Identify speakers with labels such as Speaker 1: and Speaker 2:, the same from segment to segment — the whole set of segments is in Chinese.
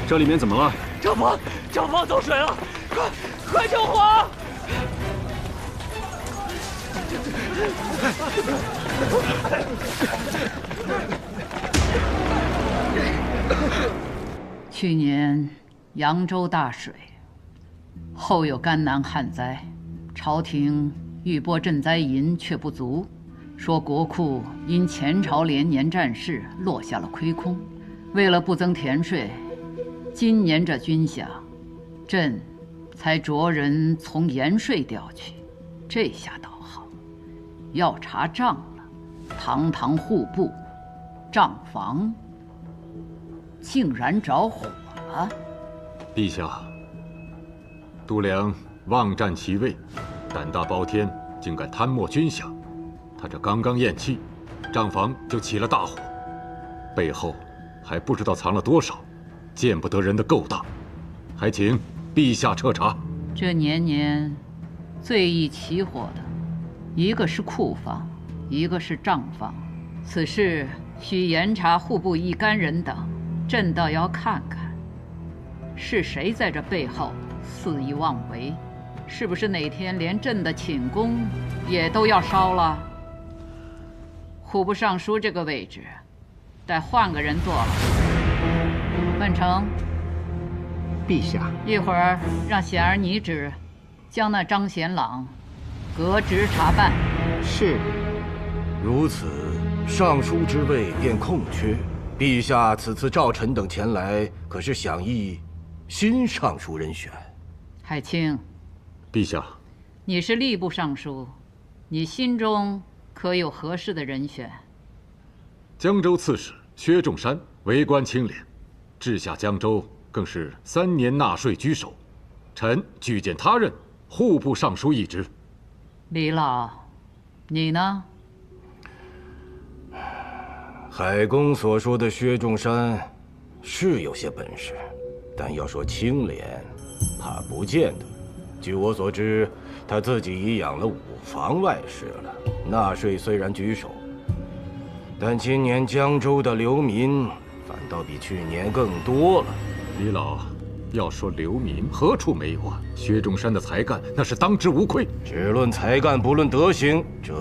Speaker 1: 这里面怎么了？
Speaker 2: 账房走水了，快救火！
Speaker 3: 去年扬州大水，后有甘南旱灾，朝廷欲拨赈灾银却不足，说国库因前朝连年战事落下了亏空，为了不增田税，今年这军饷，朕才着人从盐税调去。这下倒好，要查账了，堂堂户部账房竟然着火了！
Speaker 1: 陛下，度量妄占其位，胆大包天，竟敢贪没军饷。他这刚刚咽气，账房就起了大火，背后还不知道藏了多少见不得人的勾当，还请陛下彻查。
Speaker 3: 这年年最易起火的，一个是库房，一个是账房。此事需严查户部一干人等，朕倒要看看，是谁在这背后肆意妄为？是不是哪天连朕的寝宫也都要烧了？户部尚书这个位置，得换个人做了。万成，
Speaker 4: 陛下，
Speaker 3: 一会儿让显儿拟旨，将那张显朗革职查办。
Speaker 4: 是。
Speaker 5: 如此，尚书之位便空缺。陛下此次召臣等前来，可是想议新尚书人选？
Speaker 3: 海清，
Speaker 1: 陛下，
Speaker 3: 你是吏部尚书，你心中可有合适的人选？
Speaker 1: 江州刺史薛仲山为官清廉，治下江州更是3年纳税居首，臣举荐他任户部尚书一职。
Speaker 3: 李老，你呢？
Speaker 5: 海公所说的薛仲山是有些本事，但要说清廉，怕不见得。据我所知，他自己已养了5房外室了。纳税虽然举手，但今年江州的流民反倒比去年更多了。
Speaker 1: 李老，要说流民，何处没有啊？薛仲山的才干那是当之无愧。
Speaker 5: 只论才干，不论德行，这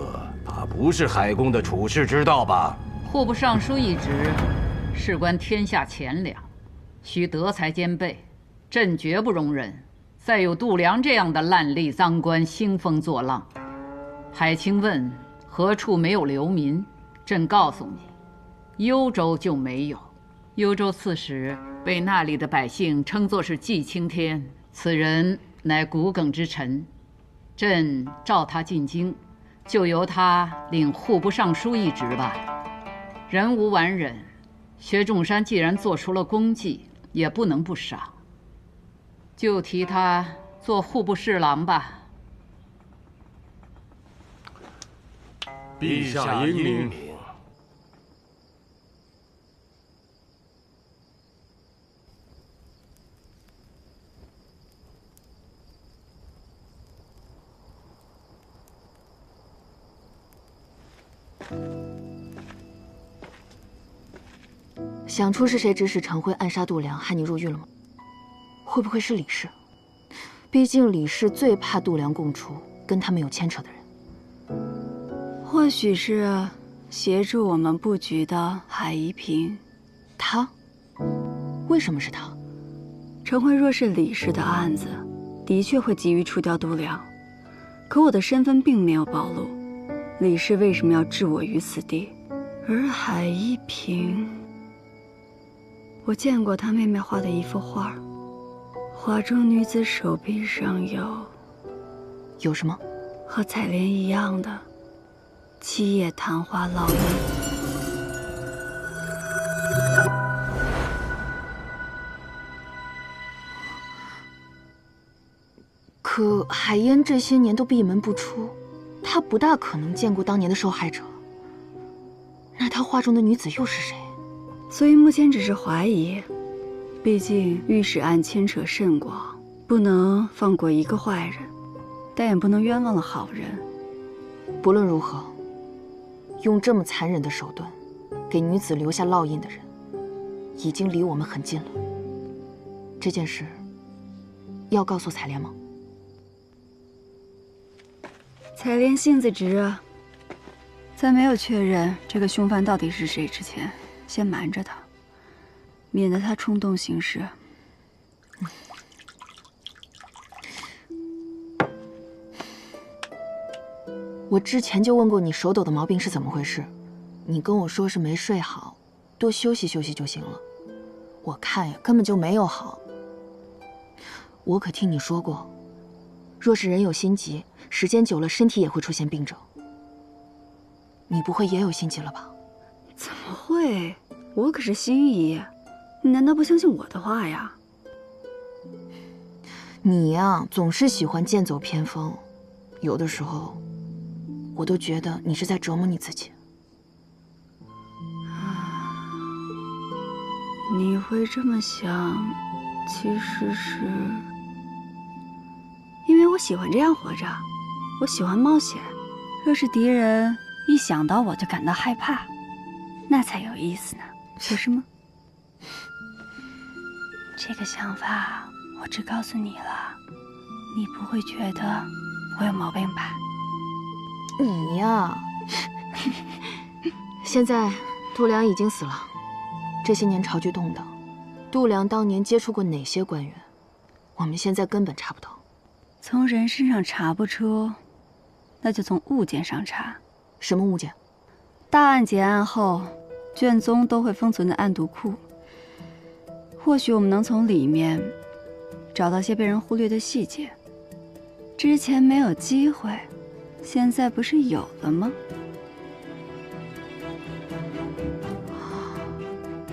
Speaker 5: 怕不是海公的处世之道吧？
Speaker 3: 户部尚书一职，事关天下钱粮，需德才兼备，朕绝不容忍再有度量这样的烂吏赃官兴风作浪。海清问何处没有流民，朕告诉你，幽州就没有。幽州刺史被那里的百姓称作是祭青天，此人乃骨梗之臣。朕召他进京，就由他领户部尚书一职吧。人无完人，薛仲山既然做出了功绩，也不能不赏，就提他做户部侍郎吧。
Speaker 1: 陛下英明。
Speaker 6: 想出是谁指使陈辉暗杀度量，害你入狱了吗？会不会是李氏？毕竟李氏最怕度量供出跟他们有牵扯的人。
Speaker 7: 或许是协助我们布局的海一平。
Speaker 6: 他？为什么是他？
Speaker 7: 陈辉若是李氏的案子，的确会急于除掉度量，可我的身份并没有暴露，李氏为什么要置我于死地？而海一平，我见过他妹妹画的一幅画，画中女子手臂上
Speaker 6: 有什么？
Speaker 7: 和采莲一样的7叶昙花烙印。
Speaker 6: 可海燕这些年都闭门不出，他不大可能见过当年的受害者。那他画中的女子又是谁？
Speaker 7: 所以目前只是怀疑，毕竟御史案牵扯甚广，不能放过一个坏人，但也不能冤枉了好人。
Speaker 6: 不论如何，用这么残忍的手段给女子留下烙印的人，已经离我们很近了。这件事要告诉采莲吗？
Speaker 7: 采莲性子直啊，在没有确认这个凶犯到底是谁之前，先瞒着他，免得他冲动行事。
Speaker 6: 我之前就问过你手抖的毛病是怎么回事，你跟我说是没睡好，多休息休息就行了。我看呀，根本就没有好。我可听你说过，若是人有心急，时间久了身体也会出现病症。你不会也有心急了吧？
Speaker 7: 怎么会？我可是心仪，你难道不相信我的话呀？
Speaker 6: 你呀，总是喜欢剑走偏锋，有的时候我都觉得你是在折磨你自己。
Speaker 7: 你会这么想，其实是因为我喜欢这样活着，我喜欢冒险。若是敌人一想到我就感到害怕，那才有意思呢，不是吗？这个想法我只告诉你了，你不会觉得我有毛病吧？
Speaker 6: 你呀，现在度量已经死了，这些年朝局动荡，度量当年接触过哪些官员，我们现在根本查不到。
Speaker 7: 从人身上查不出，那就从物件上查。
Speaker 6: 什么物件？
Speaker 7: 大案结案后，卷宗都会封存在案牍库，或许我们能从里面找到些被人忽略的细节。之前没有机会，现在不是有了吗？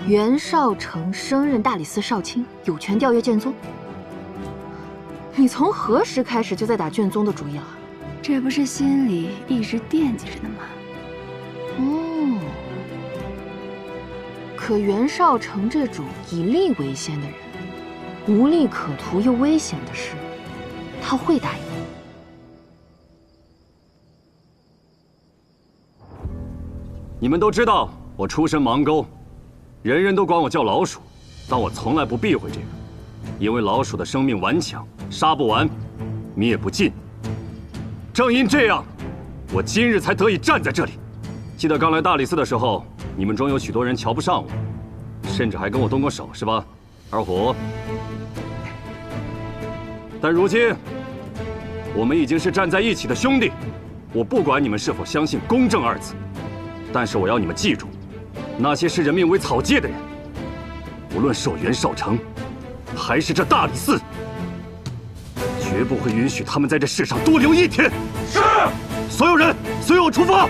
Speaker 6: 袁绍成升任大理寺少卿，有权调阅卷宗。你从何时开始就在打卷宗的主意了？
Speaker 7: 这不是心里一直惦记着呢吗？
Speaker 6: 哦，可袁绍成这种以利为先的人，无利可图又危险的事，他会答应。
Speaker 8: 你们都知道我出身盲沟，人人都管我叫老鼠，但我从来不避讳这个，因为老鼠的生命顽强，杀不完，灭不尽。正因这样，我今日才得以站在这里。记得刚来大理寺的时候，你们中有许多人瞧不上我，甚至还跟我动过手，是吧，二虎？但如今，我们已经是站在一起的兄弟。我不管你们是否相信“公正”二字，但是我要你们记住，那些视人命为草芥的人，无论受袁绍成，还是这大理寺，绝不会允许他们在这世上多留一天。是，所有人随我出发。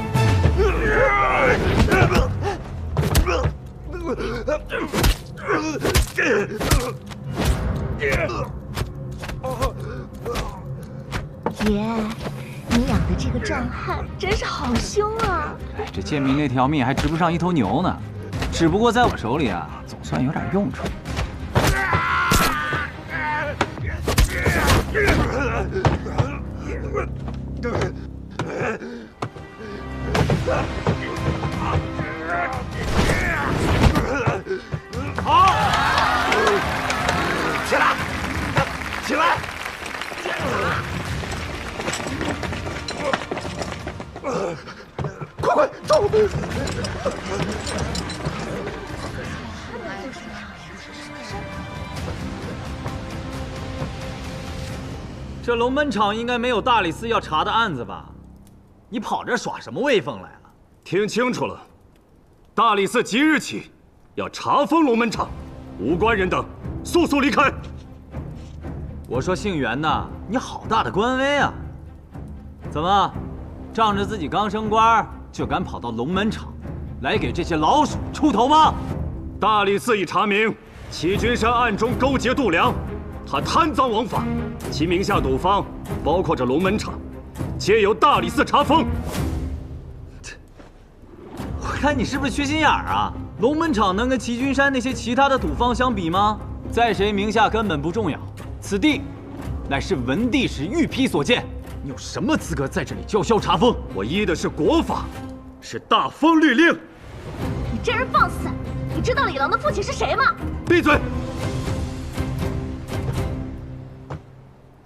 Speaker 9: 爷，你养的这个壮汉真是好凶啊！
Speaker 2: 哎，这建明那条命还值不上一头牛呢，只不过在我手里啊，总算有点用处。
Speaker 5: 好，起来，起来！快快走！
Speaker 2: 这龙门场应该没有大理寺要查的案子吧？你跑这耍什么威风来了？
Speaker 8: 听清楚了，大理寺即日起要查封龙门场，无关人等速速离开。
Speaker 2: 我说姓袁的，你好大的官威啊！怎么，仗着自己刚升官就敢跑到龙门场，来给这些老鼠出头吗？
Speaker 8: 大理寺已查明，齐君山暗中勾结度量，他贪赃枉法，其名下赌坊，包括这龙门场，皆由大理寺查封。
Speaker 2: 我看你是不是缺心眼儿啊？龙门场能跟齐君山那些其他的赌坊相比吗？在谁名下根本不重要，此地乃是文帝时御批所建，你有什么资格在这里叫嚣查封？
Speaker 8: 我依的是国法，是大封律令。
Speaker 9: 你这人放肆！你知道李郎的父亲是谁吗？
Speaker 8: 闭嘴！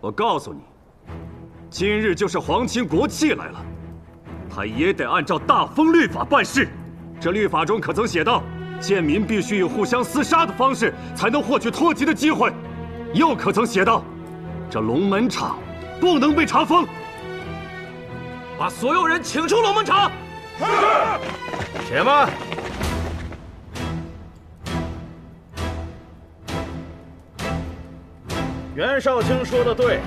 Speaker 8: 我告诉你，今日就是皇亲国戚来了，他也得按照大封律法办事。这律法中可曾写道，贱民必须以互相厮杀的方式才能获取脱籍的机会？又可曾写道，这龙门场不能被查封？
Speaker 2: 把所有人请出龙门场。
Speaker 5: 是。且慢。袁绍卿说的对，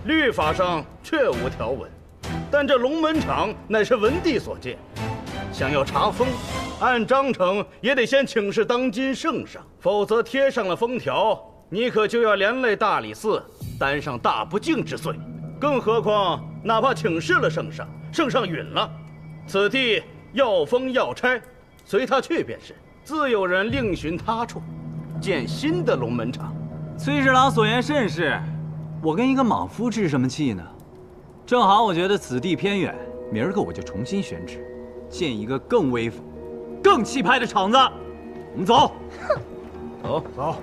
Speaker 5: 律法上确无条文，但这龙门场乃是文帝所建，想要查封，按章程也得先请示当今圣上，否则贴上了封条，你可就要连累大理寺，担上大不敬之罪。更何况，哪怕请示了圣上，圣上允了，此地要封要拆，随他去便是，自有人另寻他处，建新的龙门场。
Speaker 2: 崔侍郎所言甚是，我跟一个莽夫置什么气呢？正好我觉得此地偏远，明儿个我就重新选址，建一个更威风、更气派的场子。我们走。
Speaker 5: 走走。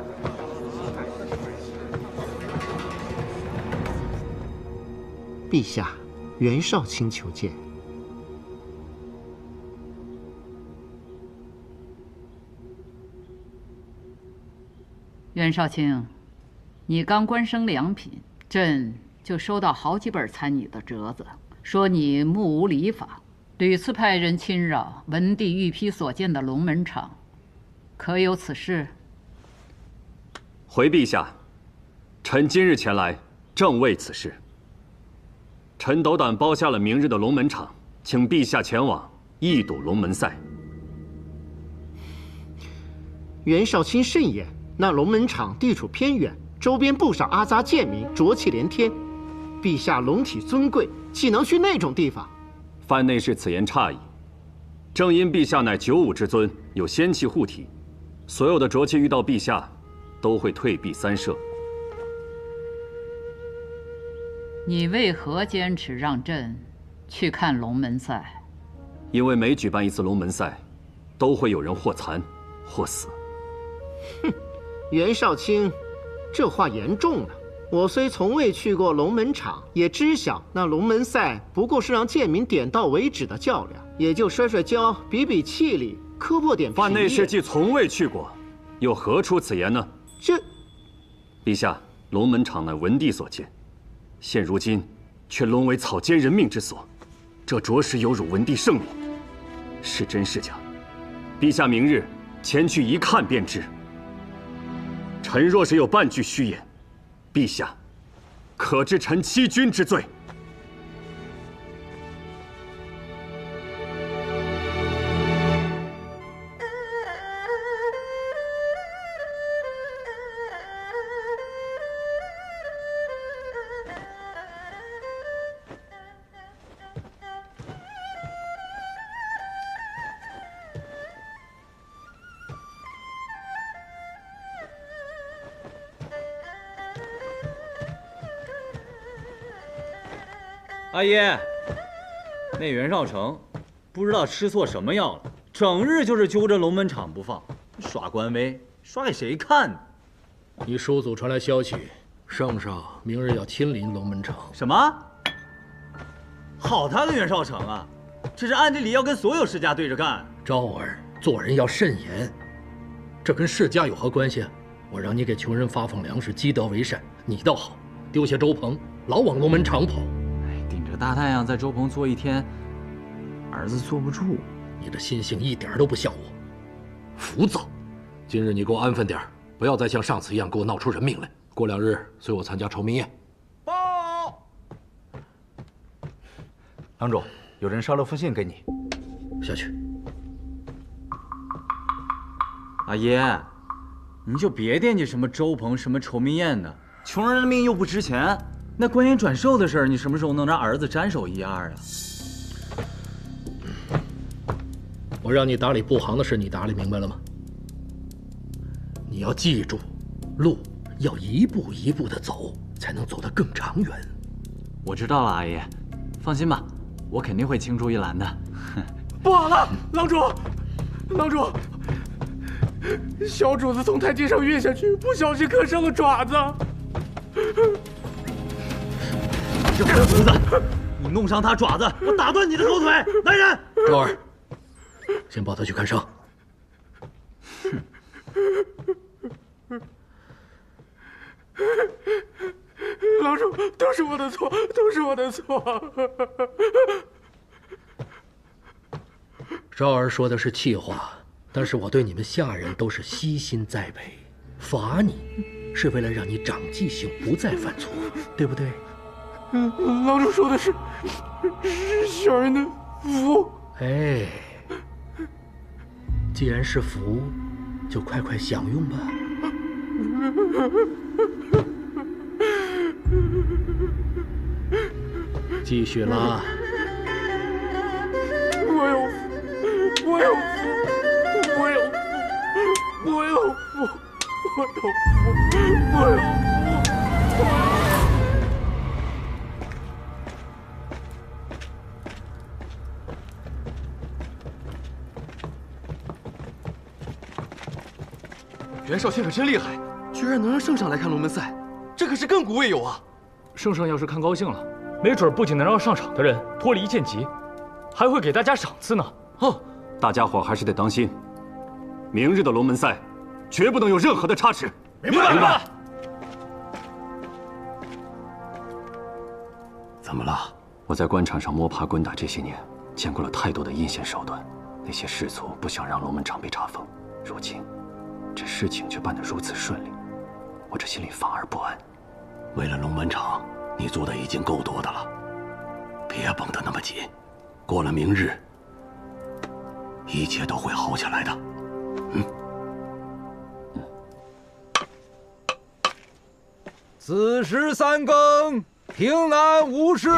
Speaker 4: 陛下，袁绍卿求见。
Speaker 3: 袁绍卿，你刚官升良品，朕就收到好几本参你的折子，说你目无礼法，屡次派人侵扰文帝御批所建的龙门场，可有此事？
Speaker 8: 回陛下，臣今日前来，正为此事。臣斗胆包下了明日的龙门场，请陛下前往一睹龙门赛。
Speaker 4: 袁绍卿慎言，那龙门场地处偏远，周边不少阿杂贱民，浊气连天。陛下龙体尊贵，岂能去那种地方？
Speaker 8: 范内侍此言差矣。正因陛下乃九五之尊，有仙气护体，所有的浊气遇到陛下，都会退避三舍。
Speaker 3: 你为何坚持让朕去看龙门赛？
Speaker 8: 因为每举办一次龙门赛，都会有人或残或死。
Speaker 4: 哼，袁绍卿，这话严重了。我虽从未去过龙门场，也知晓那龙门赛不过是让贱民点到为止的较量，也就摔摔跤、比比气力、磕破点皮。
Speaker 8: 范内侍既从未去过，又何出此言呢？
Speaker 4: 这，
Speaker 8: 陛下，龙门场乃文帝所建，现如今却沦为草菅人命之所，这着实有辱文帝圣明。是真是假？陛下明日前去一看便知。臣若是有半句虚言，陛下可治臣欺君之罪。
Speaker 2: 阿爷，那袁绍成不知道吃错什么药了，整日就是揪着龙门场不放，耍官威，耍给谁看呢？
Speaker 10: 你叔祖传来消息，圣上明日要亲临龙门场。
Speaker 2: 什么？好他个袁绍成啊！这是暗地里要跟所有世家对着干。
Speaker 10: 昭儿，做人要慎言，这跟世家有何关系？我让你给穷人发放粮食，积德为善，你倒好，丢下周鹏，老往龙门场跑。
Speaker 2: 顶着大太阳在周棚坐一天，儿子坐不住。
Speaker 10: 你这心性一点都不像我，浮躁。今日你给我安分点，不要再像上次一样给我闹出人命来。过2日随我参加酬明宴。
Speaker 5: 报，郎主，有人捎了封信给你。
Speaker 10: 下去。
Speaker 2: 阿爷，您就别惦记什么周鹏、什么酬明宴的，穷人的命又不值钱。那官员转授的事儿，你什么时候能让儿子沾手一二啊？
Speaker 10: 我让你打理布行的事，你打理明白了吗？你要记住，路要一步一步的走，才能走得更长远。
Speaker 2: 我知道了，阿爷，放心吧，我肯定会青出于蓝的。
Speaker 10: 不好了，郎主，郎主，小主子从台阶上跃下去，不小心磕伤了爪子。
Speaker 2: 这狗犊子！你弄伤他爪子，我打断你的狗腿！来人！
Speaker 10: 昭儿，先抱他去看伤。郎主，都是我的错，都是我的错。昭儿说的是气话，但是我对你们下人都是悉心栽培，罚你是为了让你长记性，不再犯错，对不对？郎主说的是小人的福。哎，既然是福，就快快享用吧。继续拉。我有福，我有福，我有福，我有福，我有福，我有福。
Speaker 11: 袁绍卿可真厉害，居然能让圣上来看龙门赛，这可是亘古未有啊！
Speaker 12: 圣上要是看高兴了，没准不仅能让上场的人脱离剑疾，还会给大家赏赐呢。
Speaker 8: 哦，大家伙还是得当心，明日的龙门赛绝不能有任何的差池。
Speaker 11: 明白，明白。
Speaker 8: 怎么了？我在官场上摸爬滚打这些年，见过了太多的阴险手段。那些士卒不想让龙门场被查封，如今这事情却办得如此顺利，我这心里反而不安。
Speaker 13: 为了龙门场，你做的已经够多的了，别绷得那么紧。过了明日，一切都会好起来的。
Speaker 14: 子时3更，平安无事。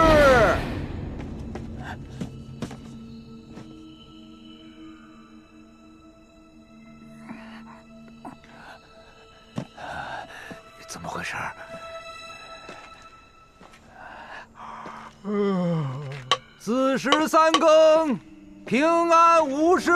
Speaker 14: 怎么回事？子时三更，平安无事。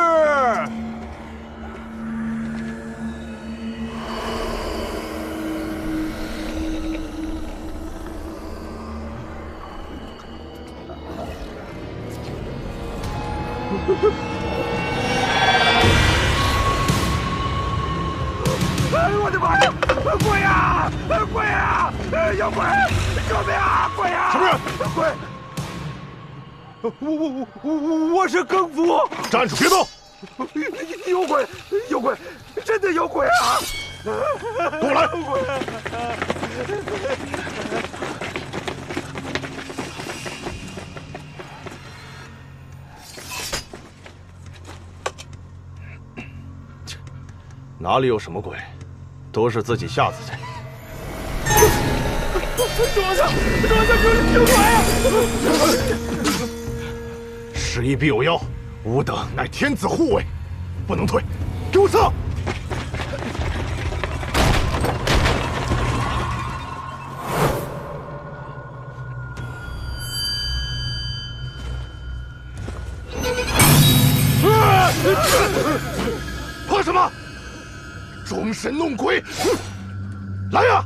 Speaker 15: 哎呦我的妈呀！鬼呀！鬼呀！有鬼！救命啊！鬼呀！
Speaker 5: 什么人？
Speaker 15: 鬼！我是更夫。
Speaker 5: 站住！别动！
Speaker 15: 有鬼！有鬼！真的有鬼啊！
Speaker 5: 跟我来！哪里有什么鬼，都是自己吓自己。
Speaker 15: 庄家，有鬼！
Speaker 5: 时移必有妖，吾等乃天子护卫，不能退，给我撤！怕什么？装神弄鬼！来呀！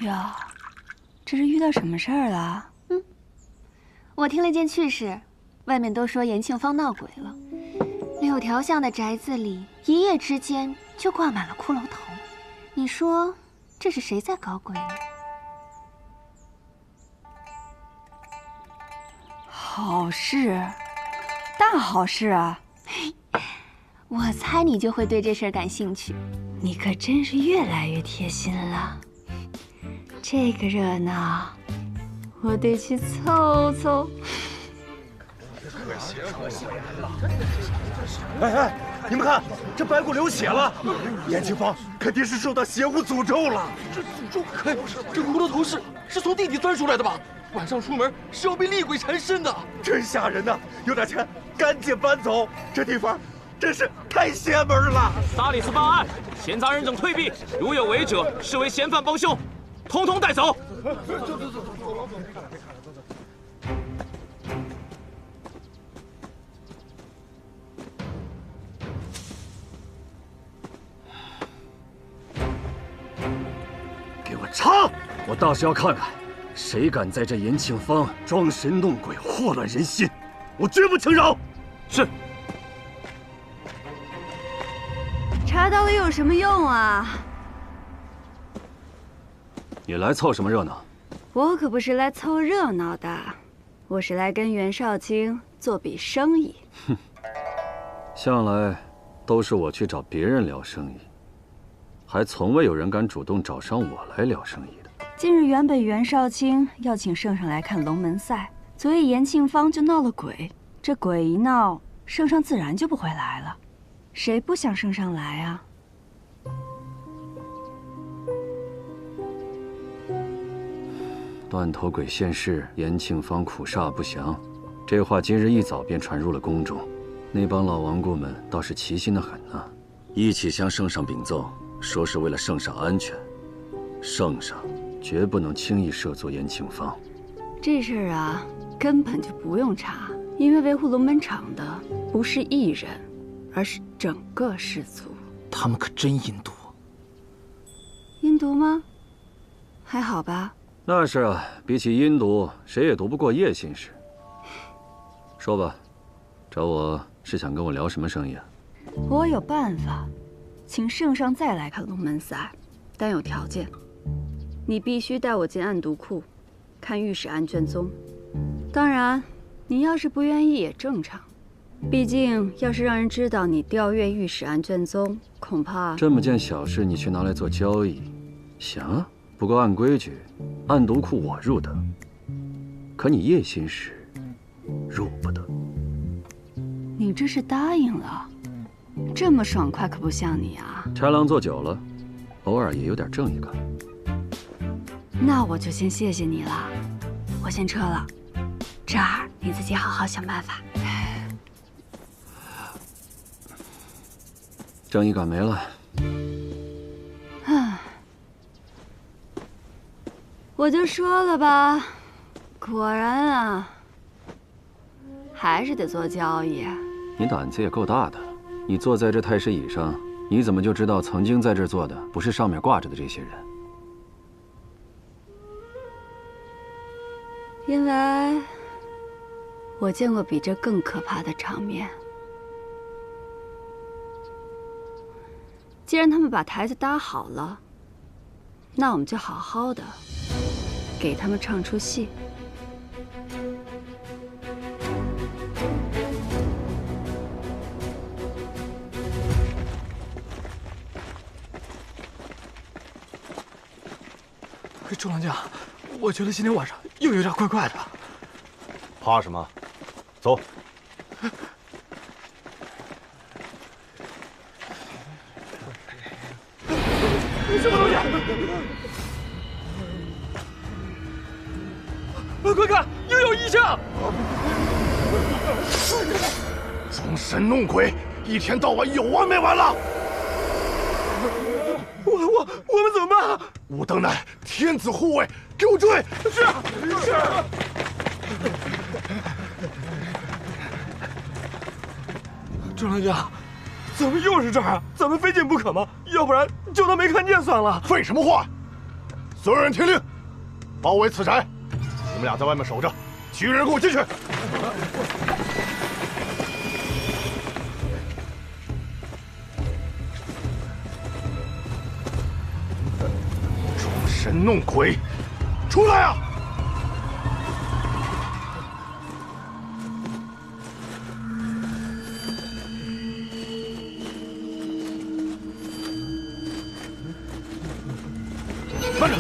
Speaker 7: 哟，这是遇到什么事儿了？
Speaker 16: 我听了件趣事，外面都说延庆坊闹鬼了。柳条巷的宅子里，一夜之间就挂满了骷髅头。你说这是谁在搞鬼呢？
Speaker 7: 好事，大好事啊！
Speaker 16: 我猜你就会对这事儿感兴趣。
Speaker 7: 你可真是越来越贴心了。这个热闹，我得去凑凑。
Speaker 15: 哎，你们看，这白骨流血了，延庆坊肯定是受到邪物诅咒了。
Speaker 11: 这诅咒？哎，这骷髅头是从地底钻出来的吧？晚上出门是要被厉鬼缠身的，
Speaker 15: 真吓人呐！有点钱，赶紧搬走，这地方真是太邪门了。
Speaker 8: 萨里斯办案，闲杂人等退避，如有违者，视为嫌犯帮凶，统统带走。给我查！我倒是要看看，谁敢在这延庆坊装神弄鬼，祸乱人心，我绝不轻饶。是。
Speaker 7: 查到了又有什么用啊？
Speaker 8: 你来凑什么热闹？
Speaker 7: 我可不是来凑热闹的，我是来跟袁绍卿做笔生意。
Speaker 8: 哼，向来都是我去找别人聊生意，还从未有人敢主动找上我来聊生意的。
Speaker 7: 近日原本袁绍卿要请圣上来看龙门赛，所以延庆坊就闹了鬼。这鬼一闹，圣上自然就不会来了。谁不想圣上来啊？
Speaker 8: 断头鬼现世，延庆坊苦煞不详，这话今日一早便传入了宫中。那帮老顽固们倒是齐心的很啊，一起向圣上禀奏，说是为了圣上安全，圣上绝不能轻易涉足延庆坊。
Speaker 7: 这事儿啊，根本就不用查，因为维护龙门场的不是一人，而是整个氏族。
Speaker 14: 他们可真阴毒。
Speaker 7: 阴毒吗？还好吧。
Speaker 8: 那是啊，比起阴毒，谁也毒不过叶信使。说吧，找我是想跟我聊什么生意啊？
Speaker 7: 我有办法，请圣上再来看龙门赛，但有条件。你必须带我进暗毒库，看御史案卷宗。当然，你要是不愿意也正常。毕竟，要是让人知道你调阅御史案卷宗，恐怕
Speaker 8: 这么件小事你却拿来做交易，行啊。不过按规矩，暗毒库我入得，可你叶心使入不得。
Speaker 7: 你这是答应了？这么爽快可不像你啊！
Speaker 8: 豺狼做久了，偶尔也有点正义感。
Speaker 7: 那我就先谢谢你了，我先撤了。这儿你自己好好想办法。
Speaker 8: 正义感没了。
Speaker 7: 唉，我就说了吧，果然啊，还是得做交易。
Speaker 8: 你胆子也够大的，你坐在这太师椅上，你怎么就知道曾经在这坐的不是上面挂着的这些人？
Speaker 7: 因为我见过比这更可怕的场面。既然他们把台子搭好了，那我们就好好的给他们唱出戏。
Speaker 11: 周郎将，我觉得今天晚上又有点怪怪的。
Speaker 5: 怕什么？走。
Speaker 11: 什么东西？快看，又有异象！
Speaker 5: 装神弄鬼，一天到晚有完没完了？
Speaker 11: 我们怎么办？
Speaker 5: 武登乃天子护卫，给我追！
Speaker 11: 是。周郎将，怎么又是这儿啊？咱们非进不可吗？要不然就当没看见算了。
Speaker 5: 废什么话！所有人听令，包围此宅。你们俩在外面守着，其余人跟我进去。装神弄鬼，出来啊！慢着！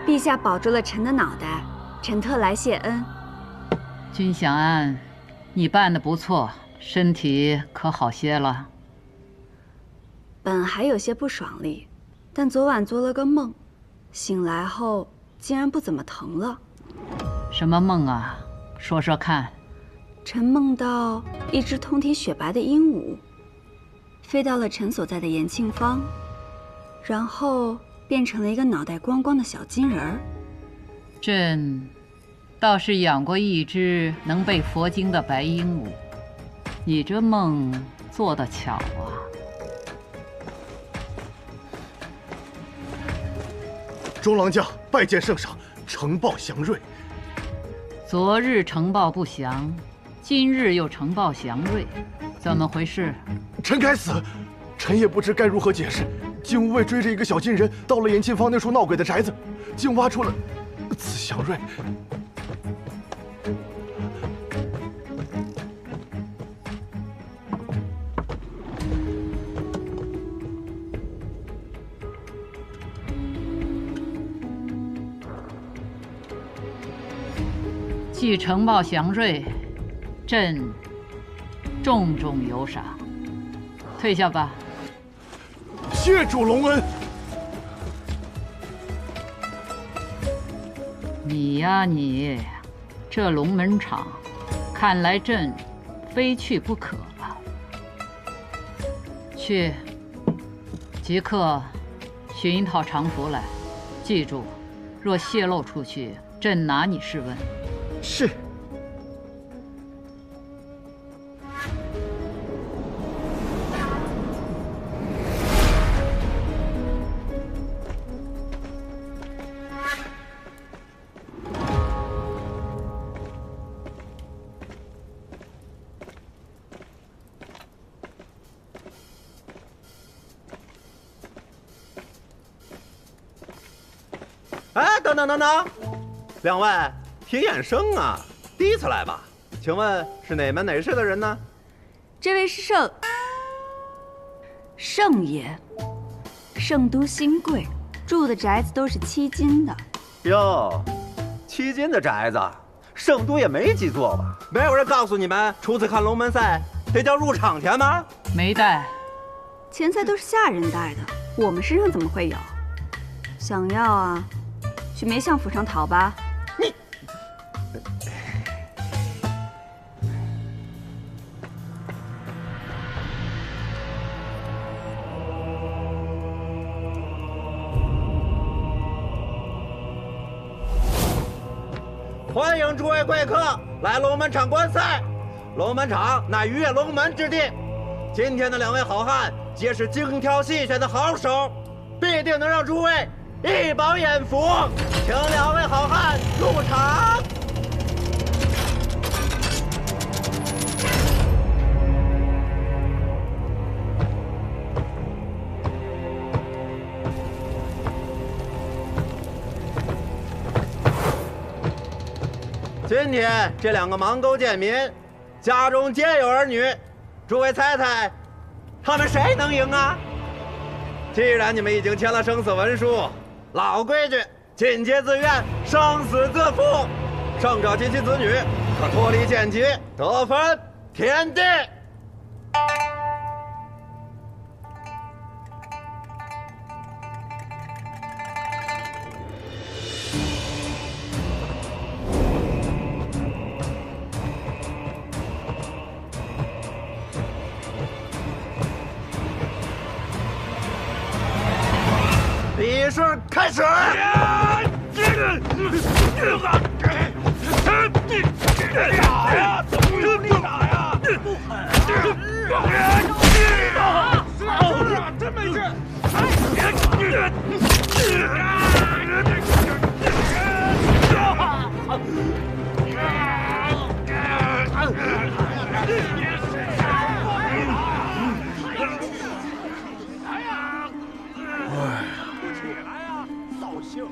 Speaker 7: 陛下保住了臣的脑袋，臣特来谢恩。
Speaker 3: 君祥安，你办得不错，身体可好些了？
Speaker 7: 本还有些不爽利，但昨晚做了个梦，醒来后竟然不怎么疼了。
Speaker 3: 什么梦啊？说说看。
Speaker 7: 臣梦到一只通体雪白的鹦鹉，飞到了臣所在的延庆坊，然后变成了一个脑袋光光的小金人儿。
Speaker 3: 朕倒是养过一只能背佛经的白鹦鹉，你这梦做得巧啊！
Speaker 5: 周郎将拜见圣上，呈报祥瑞。
Speaker 3: 昨日呈报不祥，今日又呈报祥瑞，怎么回事？
Speaker 5: 臣该死，臣也不知该如何解释。竟无畏追着一个小金人到了延庆坊那处闹鬼的宅子，竟挖出了此祥瑞。
Speaker 3: 既呈报祥瑞，朕重重有赏，退下吧。
Speaker 5: 谢主隆恩。
Speaker 3: 你呀你，这龙门场，看来朕非去不可了。去，即刻寻一套常服来，记住，若泄露出去，朕拿你试问。
Speaker 4: 是。
Speaker 17: 哎，等等，两位提眼生啊，第一次来吧？请问是哪门哪市的人呢？
Speaker 7: 这位是圣爷，圣都新贵，住的宅子都是7金的。
Speaker 17: 哟，7金的宅子，圣都也没几座吧？没有人告诉你们，初次看龙门赛得交入场钱吗？
Speaker 3: 没带，
Speaker 7: 钱财都是下人带的，我们身上怎么会有？想要啊，去梅相府上讨吧。
Speaker 17: 你。欢迎诸位贵客来龙门场观赛。龙门场乃跃龙门之地，今天的2位好汉皆是精挑细选的好手，必定能让诸位一饱眼福。请2位好汉入场。今天这2个盲沟贱民，家中皆有儿女，诸位猜猜，他们谁能赢啊？既然你们已经签了生死文书，老规矩，进阶自愿，生死自负，胜者及其子女可脱离贱籍，得分田地。比试开始！
Speaker 15: 真没事！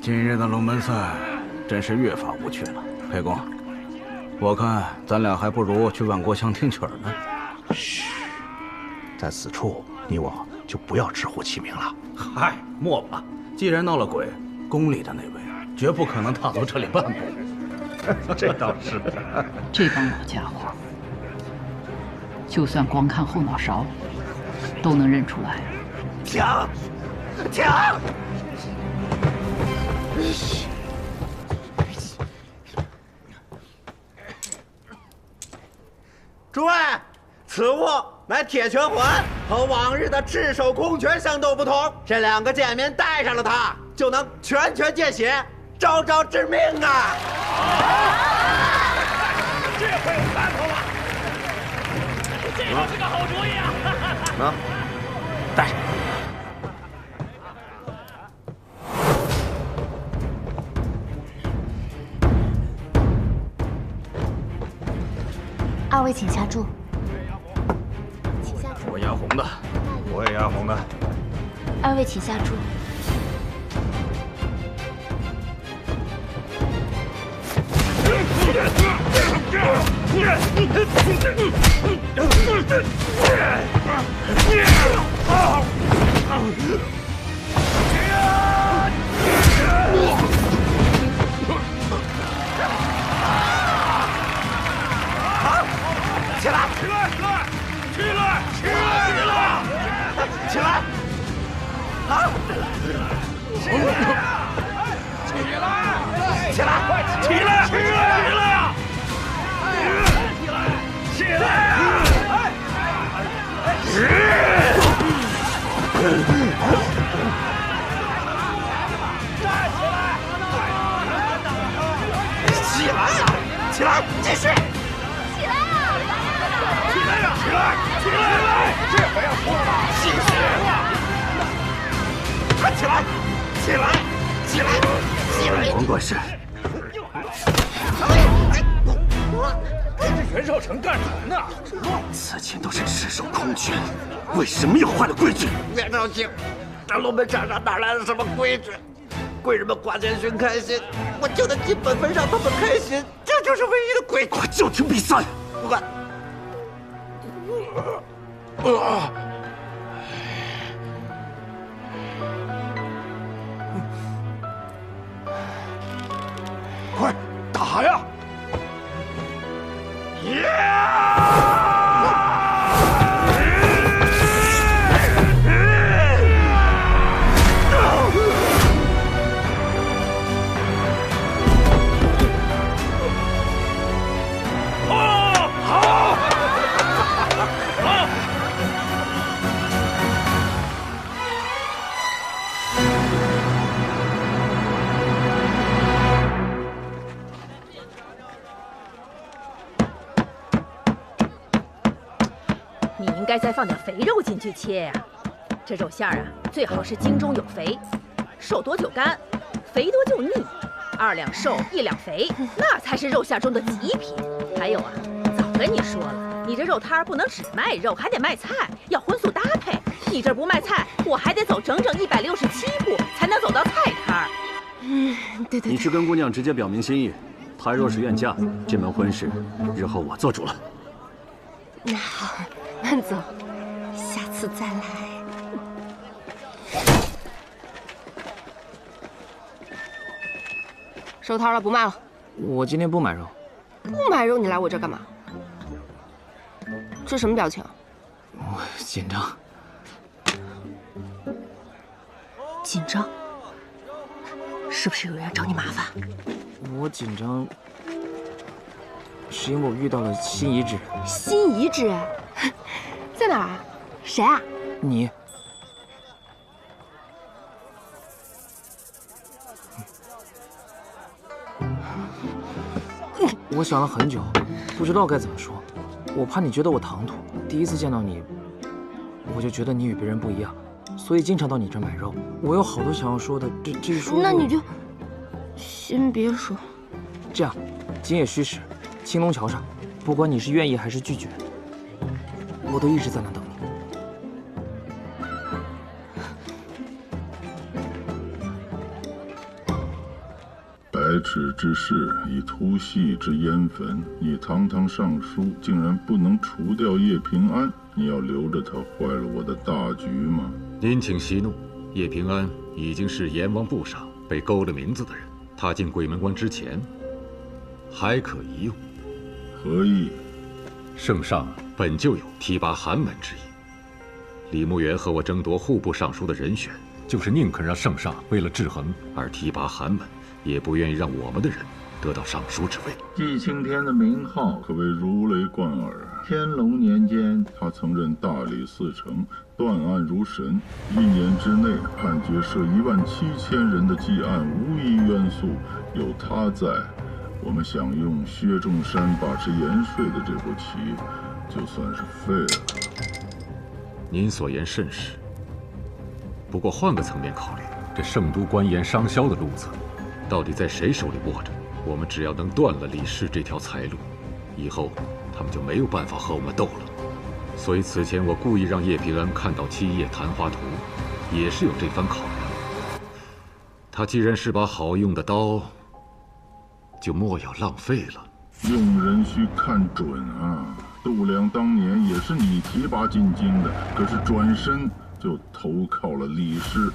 Speaker 18: 今日的龙门赛真是越发无趣了。沛公，我看咱俩还不如去万国香听曲儿呢。
Speaker 13: 嘘，在此处你我就不要直呼其名了。
Speaker 18: 嗨，莫吧！既然闹了鬼，宫里的那位绝不可能踏足这里半步。
Speaker 13: 这倒是。
Speaker 3: 这帮老家伙，就算光看后脑勺，都能认出来。
Speaker 17: 停！停！诸位，此物乃铁拳环，和往日的赤手空拳相斗不同，这2个贱民带上了它，就能拳拳见血，招招致命啊！
Speaker 15: 这回有看头了，这倒是个好主意啊！
Speaker 18: 带上。
Speaker 9: 2位请下注。请下注。
Speaker 18: 我压红的。
Speaker 13: 我也压红的。
Speaker 9: 2位请下注。
Speaker 15: 起来！起来！起来！起来！
Speaker 17: 起来！好！起来！
Speaker 15: 起来！
Speaker 17: 起来！
Speaker 15: 起来！起来呀！起来呀！
Speaker 17: 起来呀！起来！继续！
Speaker 15: 起来呀！起来呀！起来！起来！这回要输了！
Speaker 17: 继续！起来！起来！起来！起来！
Speaker 18: 甭管事。
Speaker 15: 这袁绍成干什么呢？
Speaker 8: 此前都是赤手空拳，为什么又坏了规矩？
Speaker 17: 袁绍卿，这龙门场上哪来的什么规矩？贵人们花钱寻开心，我就得尽本分让他们开心，这就是唯一的规矩。
Speaker 8: 快叫停比赛！
Speaker 17: 不管。
Speaker 15: 快打呀！
Speaker 19: 你应该再放点肥肉进去切呀。这肉馅儿啊，最好是精中有肥，瘦多就干，肥多就腻。2两瘦1两肥，那才是肉馅中的极品。还有啊，早跟你说了，你这肉摊不能只卖肉，还得卖菜，要荤素搭配。你这不卖菜，我还得走整整167步才能走到菜摊儿。
Speaker 6: 对。
Speaker 8: 你去跟姑娘直接表明心意，她若是愿嫁，这门婚事日后我做主了。
Speaker 20: 那好，慢走，下次再来。收摊了，不卖了。
Speaker 11: 我今天不买肉。
Speaker 20: 不买肉，你来我这干嘛？这什么表情？
Speaker 11: 我紧张。
Speaker 20: 紧张？是不是有人找你麻烦？
Speaker 11: 我紧张，是因为我遇到了新遗址。
Speaker 20: 新遗址？在哪儿啊？谁啊？
Speaker 11: 你。我想了很久，不知道该怎么说。我怕你觉得我唐突。第一次见到你，我就觉得你与别人不一样，所以经常到你这买肉。我有好多想要说的，这一说……
Speaker 20: 那你就先别说。
Speaker 11: 这样，今夜戌时，青龙桥上，不管你是愿意还是拒绝，我都一直在那等你。
Speaker 21: 白纸之事，以粗细之烟焚，你堂堂上书，竟然不能除掉叶平安？你要留着他，坏了我的大局吗？
Speaker 1: 您请息怒，叶平安已经是阎王簿上被勾了名字的人，他进鬼门关之前还可一用。
Speaker 21: 何意？
Speaker 1: 圣上本就有提拔寒门之意，李牧原和我争夺户部尚书的人选，就是宁肯让圣上为了制衡而提拔寒门，也不愿意让我们的人得到尚书之位。
Speaker 21: 季青天的名号可谓如雷贯耳。天龙年间，他曾任大理寺丞，断案如神，1年之内判决涉17000人的积案无一冤诉。有他在，我们想用薛仲山把持延税的这步棋，就算是废了。
Speaker 1: 您所言甚是，不过换个层面考虑，这圣都关盐商销的路子，到底在谁手里握着？我们只要能断了李氏这条财路，以后他们就没有办法和我们斗了。所以此前我故意让叶平安看到7页谈话图，也是有这番考量。他既然是把好用的刀，就莫要浪费了。
Speaker 21: 用人需看准啊！度量当年也是你提拔进京的，可是转身就投靠了李氏。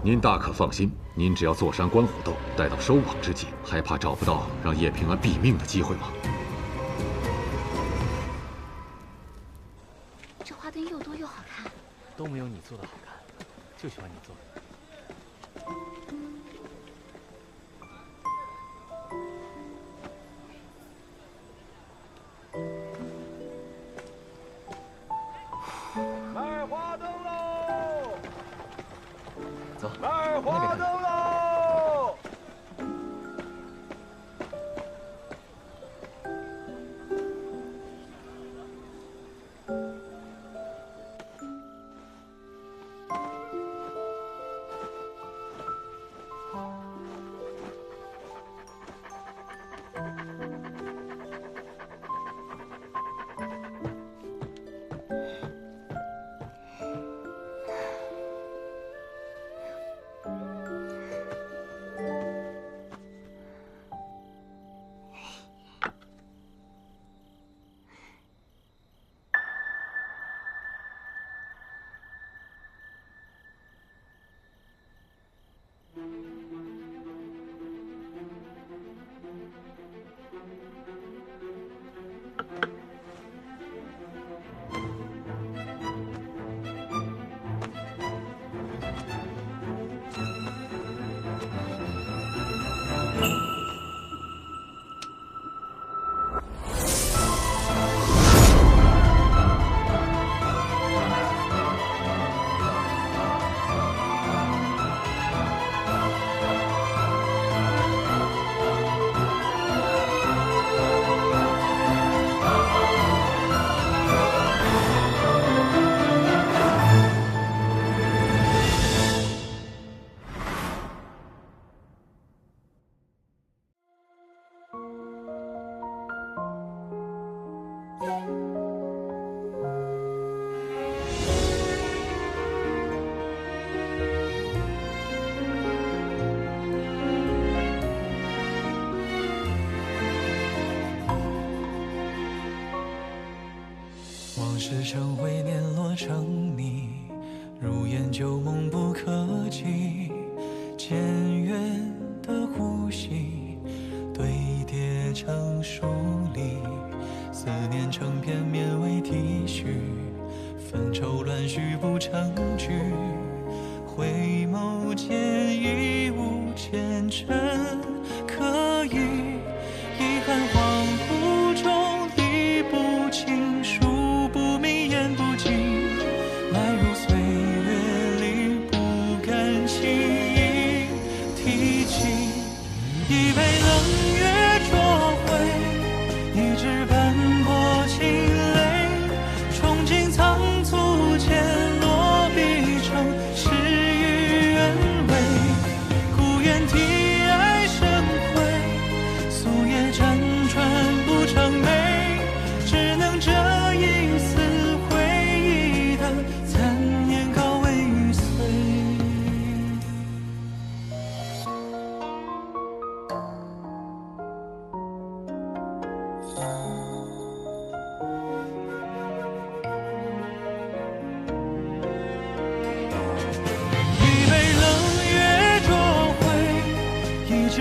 Speaker 1: 您大可放心，您只要坐山观虎斗，待到收网之际，还怕找不到让叶平安毙命的机会吗？
Speaker 16: 这花灯又多又好看，
Speaker 12: 都没有你做的好看，就喜欢你做的。
Speaker 15: 卖花灯喽！
Speaker 11: 走，
Speaker 15: 卖花灯喽！
Speaker 2: 成灰，碾落成泥，如烟旧梦不可及。渐远的呼吸，堆叠成疏离，思念成片绵为体恤，纷愁乱絮不成句。回眸间已无前尘可语，遗憾恍惚中理不清，数不明言不尽，埋入岁月里不敢轻易提起。一杯冷月灼灰，一纸斑驳情泪，憧憬仓促间落笔成诗与愿违。故园题爱生辉，素叶辗转不成美，只能这一丝回忆的残念告慰于岁。一杯冷月灼灰，一纸